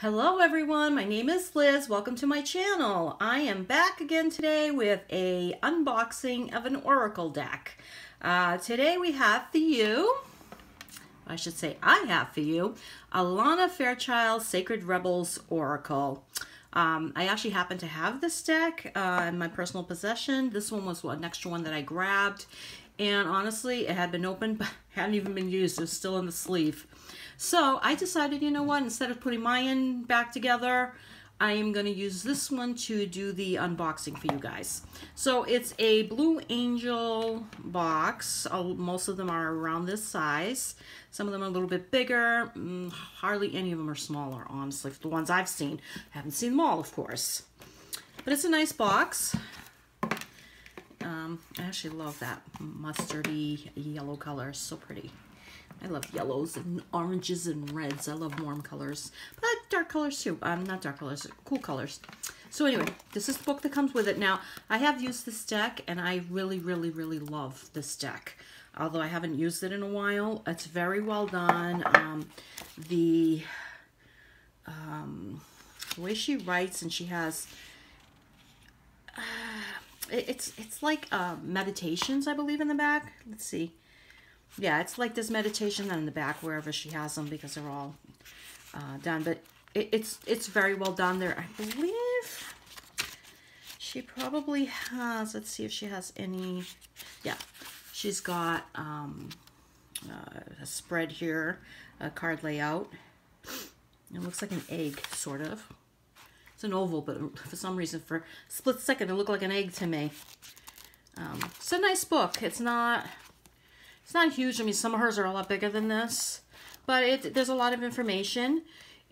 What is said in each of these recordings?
Hello everyone, my name is Liz. Welcome to my channel. I am back again today with a unboxing of an Oracle deck. Today we have for you, I have for you, Alana Fairchild Sacred Rebels Oracle. I actually happen to have this deck in my personal possession. This one was an extra one that I grabbed. And honestly, it had been opened, but hadn't even been used. It was still in the sleeve. So I decided, you know what, instead of putting mine back together, I am going to use this one to do the unboxing for you guys. So it's a Blue Angel box. Most of them are around this size. Some of them are a little bit bigger. Hardly any of them are smaller, honestly. The ones I've seen. I haven't seen them all, of course. But it's a nice box. I actually love that mustardy yellow color. So pretty. I love yellows and oranges and reds. I love warm colors, but dark colors too. Not dark colors, cool colors. So anyway, this is the book that comes with it. Now, I have used this deck, and I really, really, really love this deck. Although I haven't used it in a while, it's very well done. The way she writes, and she has, it's like meditations, I believe, in the back. Let's see. Yeah, it's like this meditation in the back wherever she has them because they're all done. But it's very well done there. I believe she probably has, let's see if she has any. Yeah, she's got a spread here, a card layout. It looks like an egg, sort of. It's an oval, but for some reason, for a split second, it looked like an egg to me. It's a nice book. It's not huge. I mean, some of hers are a lot bigger than this, but there's a lot of information.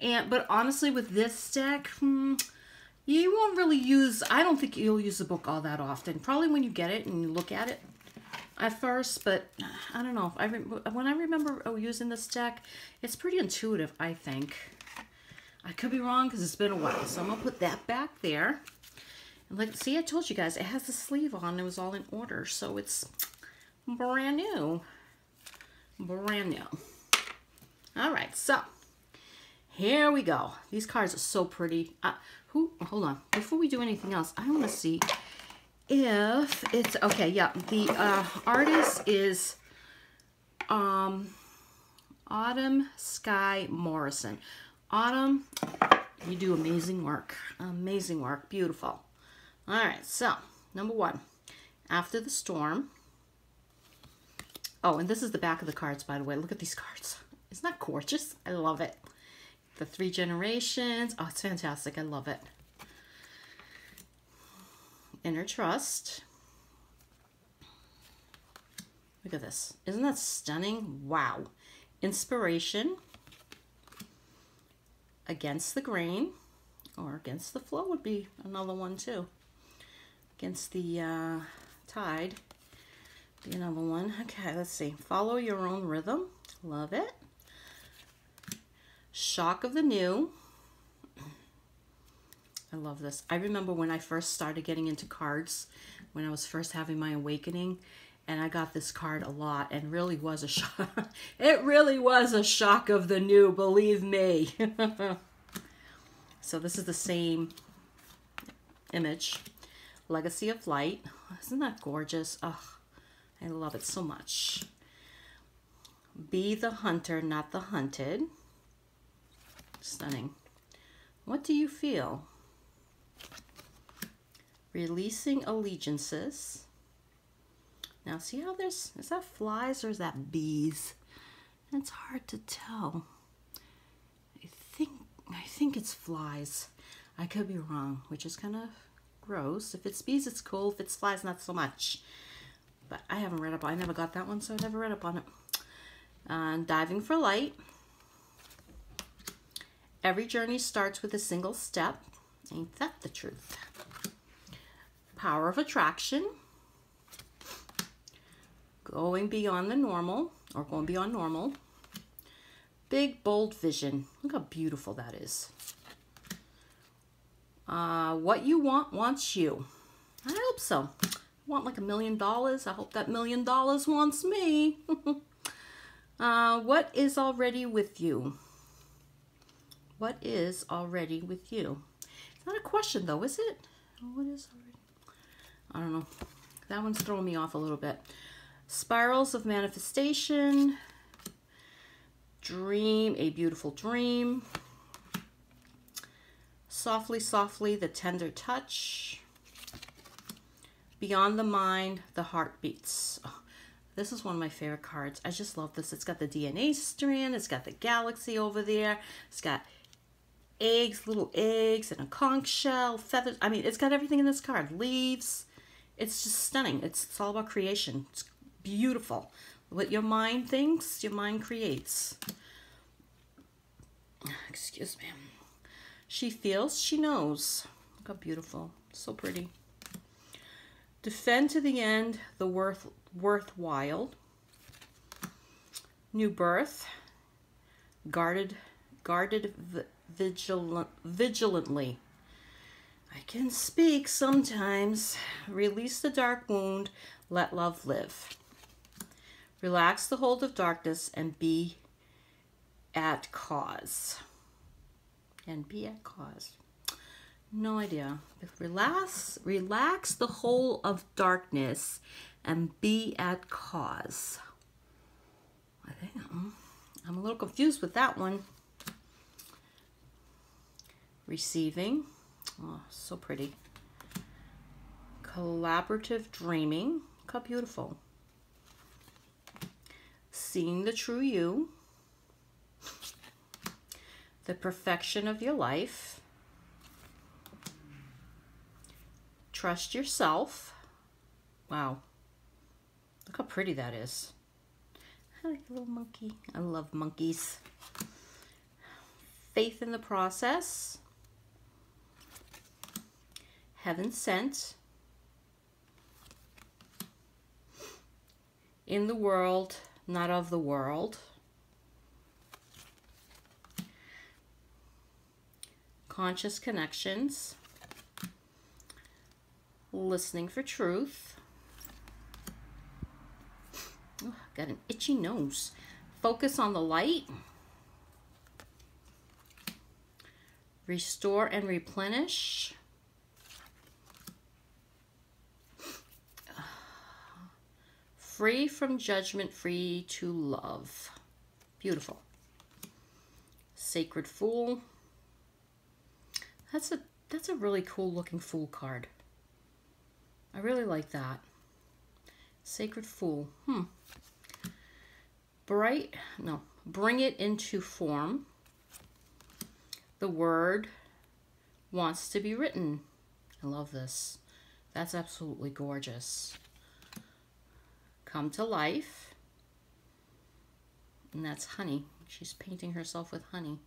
But honestly, with this deck, you won't really use, I don't think you'll use the book all that often. Probably when you get it and you look at it at first, but I don't know. When I remember using this deck, it's pretty intuitive, I think. I could be wrong because it's been a while, so I'm going to put that back there. And like, see, I told you guys, it has the sleeve on. It was all in order, so it's brand new. Brand new. All right, so here we go. These cards are so pretty. Hold on. Before we do anything else, I want to see if it's okay. Yeah, the artist is Autumn Sky Morrison. Autumn, you do amazing work. Amazing work. Beautiful. All right, so number one, After the Storm. Oh, and this is the back of the cards, by the way. Look at these cards. Isn't that gorgeous? I love it. The 3 generations. Oh, it's fantastic. I love it. Inner Trust. Look at this. Isn't that stunning? Wow. Inspiration. Against the Grain. Or Against the Flow would be another one, too. Against the Tide. Another one. Okay, let's see. Follow Your Own Rhythm. Love it. Shock of the New. I love this. I remember when I first started getting into cards, when I was first having my awakening, and I got this card a lot, and really was a shock. It really was a shock of the new, believe me. So this is the same image. Legacy of Light. Isn't that gorgeous? Oh, I love it so much. Be the Hunter, Not the Hunted. Stunning. What do you feel? Releasing Allegiances. Now see how is that flies or is that bees? It's hard to tell. I think it's flies. I could be wrong, which is kind of gross. If it's bees, it's cool. If it's flies, not so much. But I haven't read up on it. I never got that one, so I never read up on it. Diving for Light. Every journey starts with a single step. Ain't that the truth? Power of Attraction. Going Beyond the Normal, or Going Beyond Normal. Big, Bold Vision. Look how beautiful that is. What You Want Wants You. I hope so. I want like $1 million. I hope that $1 million wants me. What Is Already With You? What is already with you? It's not a question though, is it? What is already? I don't know. That one's throwing me off a little bit. Spirals of manifestation. Dream, a beautiful dream. Softly, softly, the tender touch. Beyond the mind, the heart beats. Oh, this is one of my favorite cards. I just love this. It's got the DNA strand. It's got the galaxy over there. It's got eggs, little eggs, and a conch shell, feathers. I mean, it's got everything in this card. Leaves. It's just stunning. It's all about creation. It's beautiful. What your mind thinks, your mind creates. Excuse me. She feels, she knows. Look how beautiful. So pretty. Defend to the end the worthwhile. New birth. Guarded vigilantly. I can speak sometimes. Release the dark wound. Let love live. Relax the hold of darkness and be at cause. And be at cause. No idea. Relax the whole of darkness and be at cause. I think I'm a little confused with that one. Receiving. Oh, so pretty. Collaborative dreaming. Look how beautiful. Seeing the true you. The perfection of your life. Trust yourself. Wow. Look how pretty that is. I like a little monkey. I love monkeys. Faith in the process. Heaven sent. In the world, not of the world. Conscious connections. Listening for truth. Oh, got an itchy nose. Focus on the light. Restore and replenish. Free from judgment, free to love. Beautiful. Sacred Fool. That's a really cool looking Fool card. I really like that. Sacred Fool. Bring it into form. The word wants to be written. I love this. That's absolutely gorgeous. Come to life. And that's honey. She's painting herself with honey.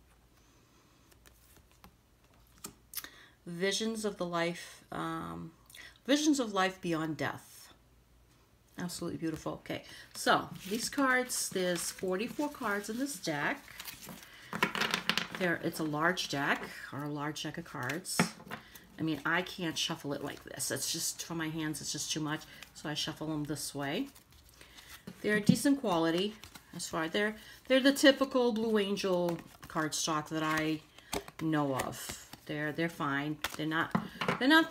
Visions of the life, visions of life beyond death. Absolutely beautiful. Okay, so these cards, there's 44 cards in this deck. It's a large deck, or a large deck of cards. I mean, I can't shuffle it like this. It's just, for my hands, it's just too much. So I shuffle them this way. They're decent quality. As far they're the typical Blue Angel cardstock that I know of. They're fine. They're not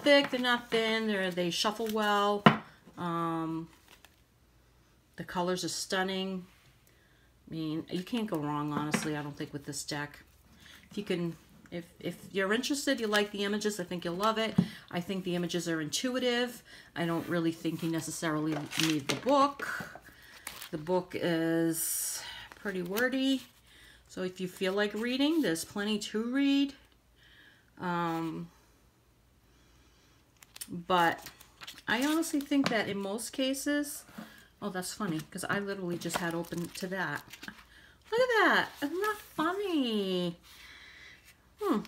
thick. They're not thin. They shuffle well. The colors are stunning. I mean, you can't go wrong, honestly. I don't think with this deck. If you can, if you're interested, you like the images, I think you'll love it. I think the images are intuitive. I don't really think you necessarily need the book. The book is pretty wordy. So if you feel like reading, there's plenty to read. But I honestly think that in most cases, oh, that's funny, because I literally just had open to that. Look at that. Isn't that funny?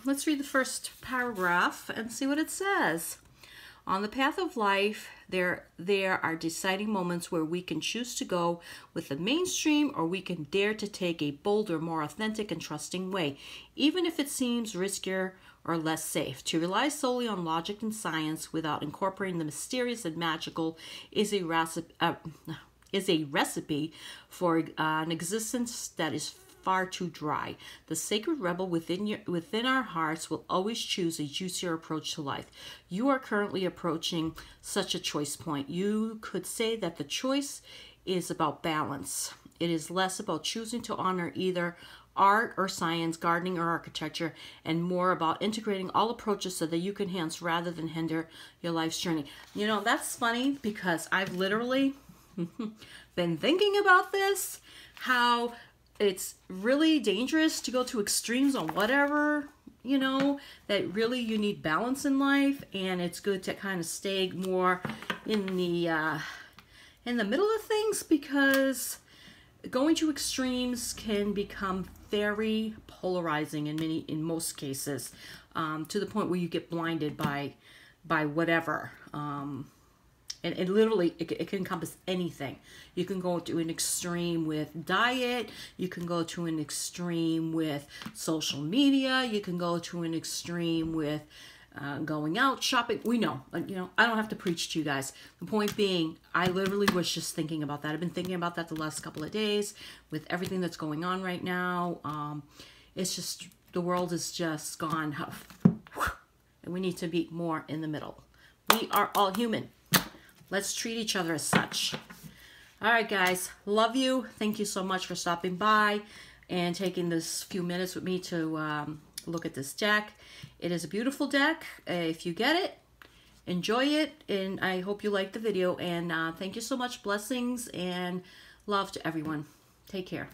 Let's read the first paragraph and see what it says. On the path of life, there are deciding moments where we can choose to go with the mainstream, or we can dare to take a bolder, more authentic and trusting way, even if it seems riskier or less safe. To rely solely on logic and science without incorporating the mysterious and magical is a recipe for an existence that is far too dry. The sacred rebel within our hearts will always choose a juicier approach to life. You are currently approaching such a choice point. You could say that the choice is about balance. It is less about choosing to honor either art or science, gardening or architecture, and more about integrating all approaches so that you can enhance rather than hinder your life's journey. You know, that's funny because I've literally been thinking about this, how it's really dangerous to go to extremes on whatever, you know, that really you need balance in life, and it's good to kind of stay more in the middle of things, because going to extremes can become very polarizing in most cases, to the point where you get blinded by whatever. And literally, it can encompass anything. You can go to an extreme with diet. You can go to an extreme with social media. You can go to an extreme with going out shopping. We know, you know, I don't have to preach to you guys. The point being, I literally was just thinking about that. I've been thinking about that the last couple of days with everything that's going on right now. It's just, the world is just gone, and we need to be more in the middle. We are all human. Let's treat each other as such. All right, guys, love you. Thank you so much for stopping by and taking this few minutes with me to look at this deck. It is a beautiful deck. If you get it, enjoy it, and I hope you liked the video. And thank you so much. Blessings and love to everyone. Take care.